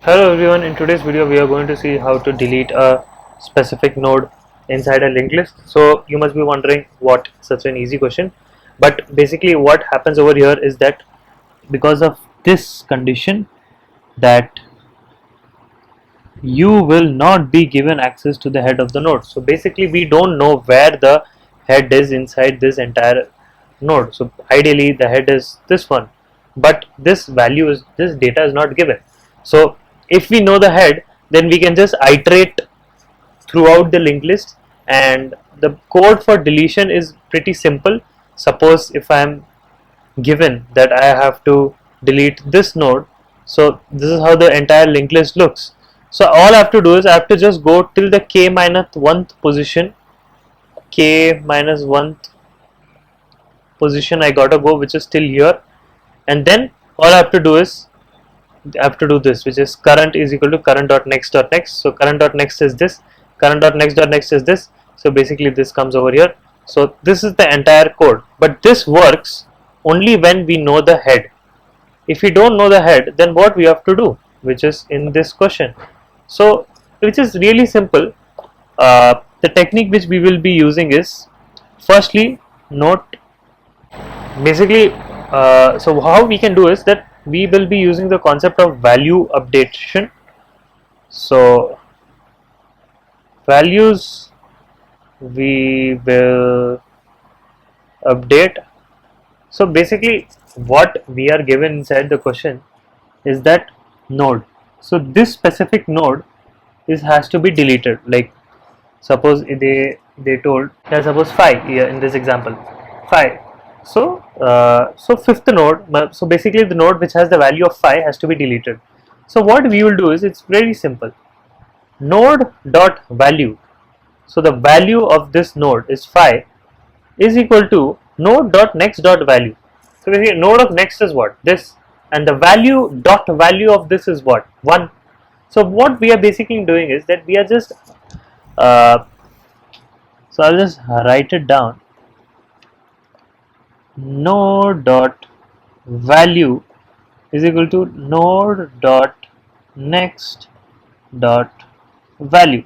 Hello everyone, in today's video we are going to see how to delete a specific node inside a linked list. So you must be wondering what such an easy question, but basically what happens over here is that because of this condition that you will not be given access to the head of the node. So basically we don't know where the head is inside this entire node. So ideally the head is this one, but this data is not given. So if we know the head, then we can just iterate throughout the linked list, and the code for deletion is pretty simple. Suppose if I am given that I have to delete this node, so this is how the entire linked list looks. So all I have to do is I have to just go till the k minus 1th position, I gotta go, which is still here, and then all I have to do is I have to do this, which is current is equal to current.next.next. So current.next is this, current.next.next is this. So basically this comes over here. So this is the entire code, but this works only when we know the head. If we don't know the head, then what we have to do, which is in this question. So which is really simple. The technique which we will be using is, firstly, note. Basically, so how we can do is that we will be using the concept of value updation. So values we will update. So basically what we are given inside the question is that node. So this specific node has to be deleted. Like suppose they told, suppose 5 here in this example, 5. So fifth node, so basically the node which has the value of 5 has to be deleted. So what we will do is, it's very simple. Node dot value, so the value of this node is 5, is equal to node dot next dot value. So basically node of next is what, this, and the value of this is what, 1. So what we are basically doing is that we are just so I'll just write it down. Node dot value is equal to node dot next dot value.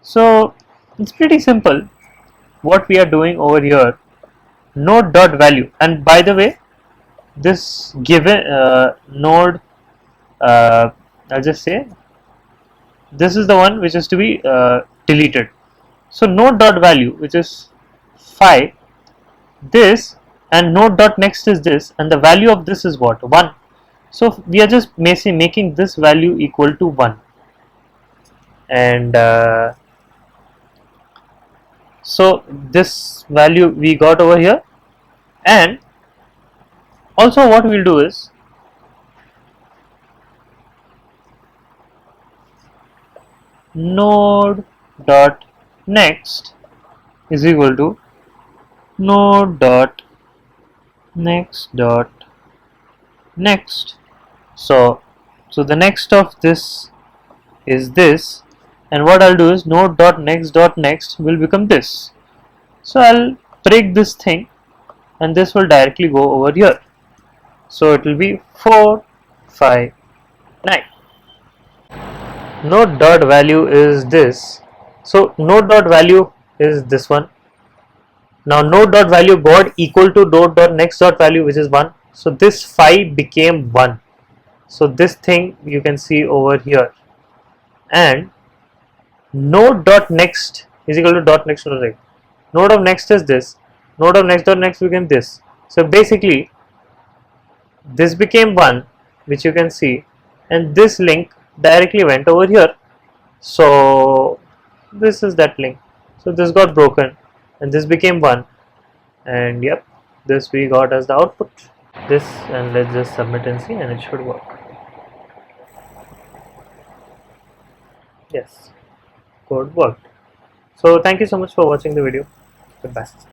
So it's pretty simple what we are doing over here. Node dot value, and by the way, this given node, I'll just say this is the one which is to be deleted. So node dot value, which is 5, this, and node dot next is this, and the value of this is what, 1. So we are just making this value equal to 1, and so this value we got over here. And also what we'll do is, node dot next is equal to node dot next dot next. So the next of this is this, and what I'll do is node dot next will become this. So I'll break this thing, and this will directly go over here. So it will be 4, 5, 9. Node dot value is this. So node dot value is this one. Now node dot value got equal to node dot next dot value, which is 1. So this 5 became 1. So this thing you can see over here. And node dot next is equal to dot next dot next. Node of next is this. Node of next dot next became this. So basically this became 1, which you can see, and this link directly went over here. So this is that link. So this got broken, and this became 1, and yep, this we got as the output. This, and let's just submit and see, and it should work. Yes, code worked. So thank you so much for watching the video. Goodbye.